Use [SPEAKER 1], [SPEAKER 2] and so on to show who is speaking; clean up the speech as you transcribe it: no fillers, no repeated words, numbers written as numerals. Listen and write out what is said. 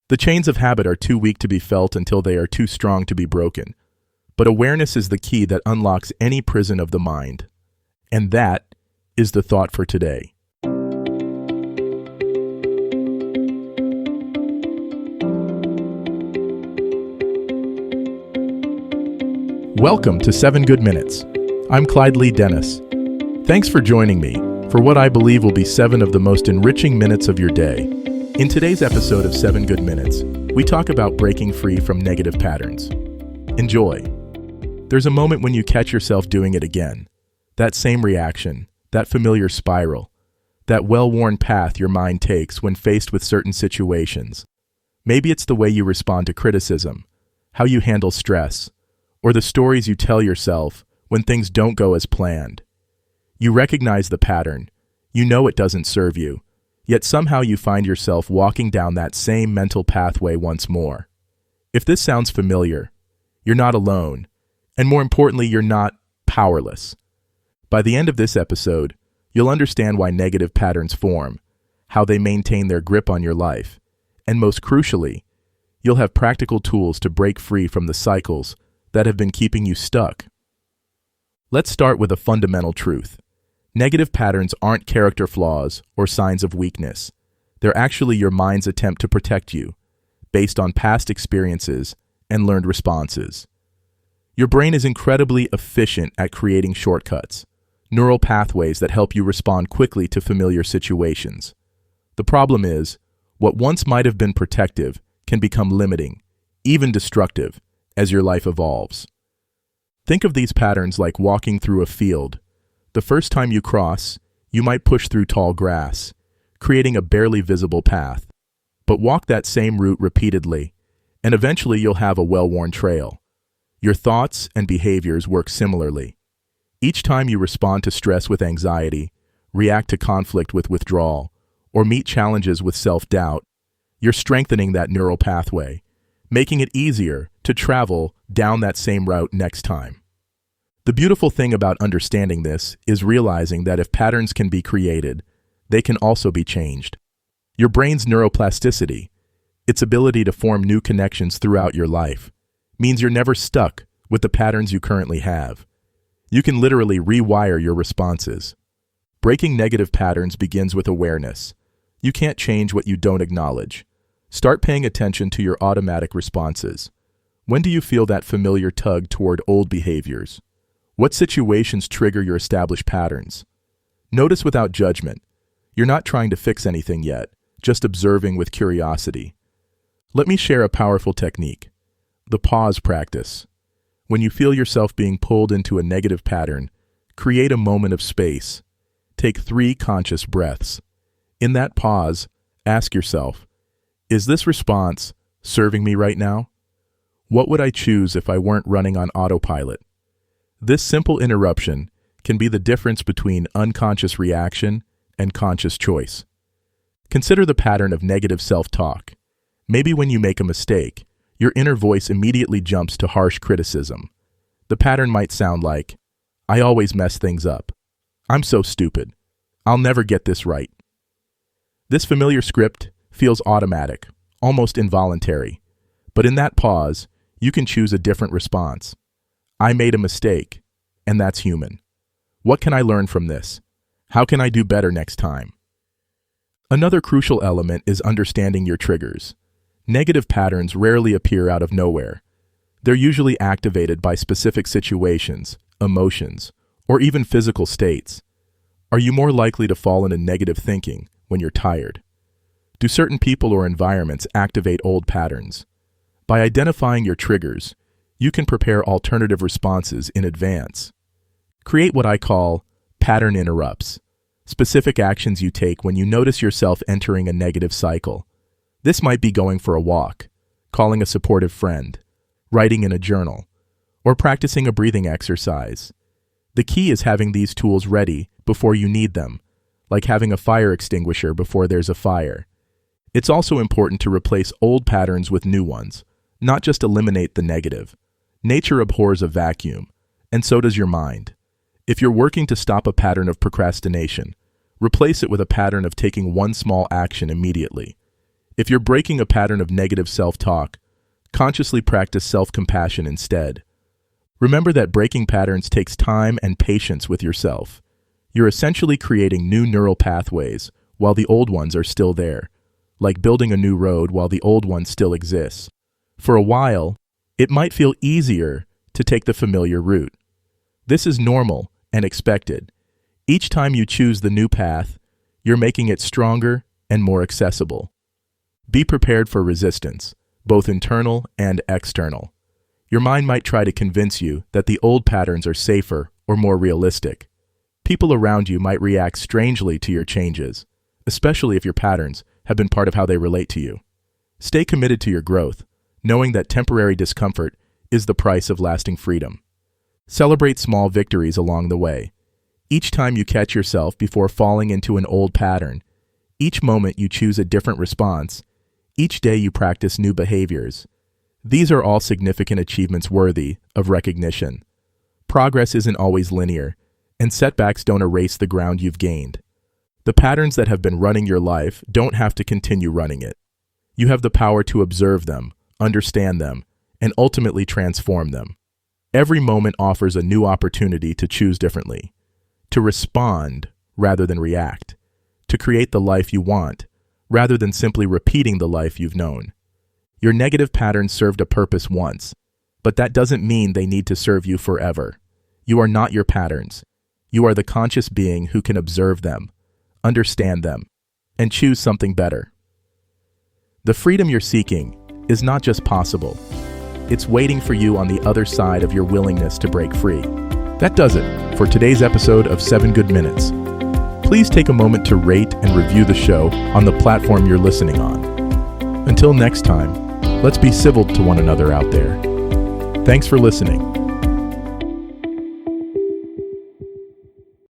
[SPEAKER 1] The chains of habit are too weak to be felt until they are too strong to be broken. But awareness is the key that unlocks any prison of the mind. And that is the thought for today. Welcome to 7 Good Minutes. I'm Clyde Lee Dennis. Thanks for joining me for what I believe will be 7 of the most enriching minutes of your day. In today's episode of 7 Good Minutes, we talk about breaking free from negative patterns. Enjoy. There's a moment when you catch yourself doing it again. That same reaction, that familiar spiral, that well-worn path your mind takes when faced with certain situations. Maybe it's the way you respond to criticism, how you handle stress, or the stories you tell yourself when things don't go as planned. You recognize the pattern, you know it doesn't serve you, yet somehow you find yourself walking down that same mental pathway once more. If this sounds familiar, you're not alone, and more importantly, you're not powerless. By the end of this episode, you'll understand why negative patterns form, how they maintain their grip on your life, and most crucially, you'll have practical tools to break free from the cycles that have been keeping you stuck. Let's start with a fundamental truth. Negative patterns aren't character flaws or signs of weakness. They're actually your mind's attempt to protect you, based on past experiences and learned responses. Your brain is incredibly efficient at creating shortcuts, neural pathways that help you respond quickly to familiar situations. The problem is, what once might have been protective can become limiting, even destructive, as your life evolves. Think of these patterns like walking through a field. The first time you cross, you might push through tall grass, creating a barely visible path. But walk that same route repeatedly, and eventually you'll have a well-worn trail. Your thoughts and behaviors work similarly. Each time you respond to stress with anxiety, react to conflict with withdrawal, or meet challenges with self-doubt, you're strengthening that neural pathway, making it easier to travel down that same route next time. The beautiful thing about understanding this is realizing that if patterns can be created, they can also be changed. Your brain's neuroplasticity, its ability to form new connections throughout your life, means you're never stuck with the patterns you currently have. You can literally rewire your responses. Breaking negative patterns begins with awareness. You can't change what you don't acknowledge. Start paying attention to your automatic responses. When do you feel that familiar tug toward old behaviors? What situations trigger your established patterns? Notice without judgment. You're not trying to fix anything yet, just observing with curiosity. Let me share a powerful technique. The pause practice. When you feel yourself being pulled into a negative pattern, create a moment of space. Take 3 conscious breaths. In that pause, ask yourself, is this response serving me right now? What would I choose if I weren't running on autopilot? This simple interruption can be the difference between unconscious reaction and conscious choice. Consider the pattern of negative self-talk. Maybe when you make a mistake, your inner voice immediately jumps to harsh criticism. The pattern might sound like, I always mess things up. I'm so stupid. I'll never get this right. This familiar script feels automatic, almost involuntary. But in that pause, you can choose a different response. I made a mistake, and that's human. What can I learn from this? How can I do better next time? Another crucial element is understanding your triggers. Negative patterns rarely appear out of nowhere. They're usually activated by specific situations, emotions, or even physical states. Are you more likely to fall into negative thinking when you're tired? Do certain people or environments activate old patterns? By identifying your triggers, you can prepare alternative responses in advance. Create what I call pattern interrupts, specific actions you take when you notice yourself entering a negative cycle. This might be going for a walk, calling a supportive friend, writing in a journal, or practicing a breathing exercise. The key is having these tools ready before you need them, like having a fire extinguisher before there's a fire. It's also important to replace old patterns with new ones, not just eliminate the negative. Nature abhors a vacuum, and so does your mind. If you're working to stop a pattern of procrastination, replace it with a pattern of taking one small action immediately. If you're breaking a pattern of negative self-talk, consciously practice self-compassion instead. Remember that breaking patterns takes time and patience with yourself. You're essentially creating new neural pathways while the old ones are still there, like building a new road while the old one still exists. For a while, it might feel easier to take the familiar route. This is normal and expected. Each time you choose the new path, you're making it stronger and more accessible. Be prepared for resistance, both internal and external. Your mind might try to convince you that the old patterns are safer or more realistic. People around you might react strangely to your changes, especially if your patterns have been part of how they relate to you. Stay committed to your growth, knowing that temporary discomfort is the price of lasting freedom. Celebrate small victories along the way. Each time you catch yourself before falling into an old pattern, each moment you choose a different response, each day you practice new behaviors. These are all significant achievements worthy of recognition. Progress isn't always linear, and setbacks don't erase the ground you've gained. The patterns that have been running your life don't have to continue running it. You have the power to observe them, understand them, and ultimately transform them. Every moment offers a new opportunity to choose differently, to respond rather than react, to create the life you want, rather than simply repeating the life you've known. Your negative patterns served a purpose once, but that doesn't mean they need to serve you forever. You are not your patterns. You are the conscious being who can observe them, understand them, and choose something better. The freedom you're seeking is not just possible. It's waiting for you on the other side of your willingness to break free. That does it for today's episode of 7 Good Minutes. Please take a moment to rate and review the show on the platform you're listening on. Until next time, let's be civil to one another out there. Thanks for listening.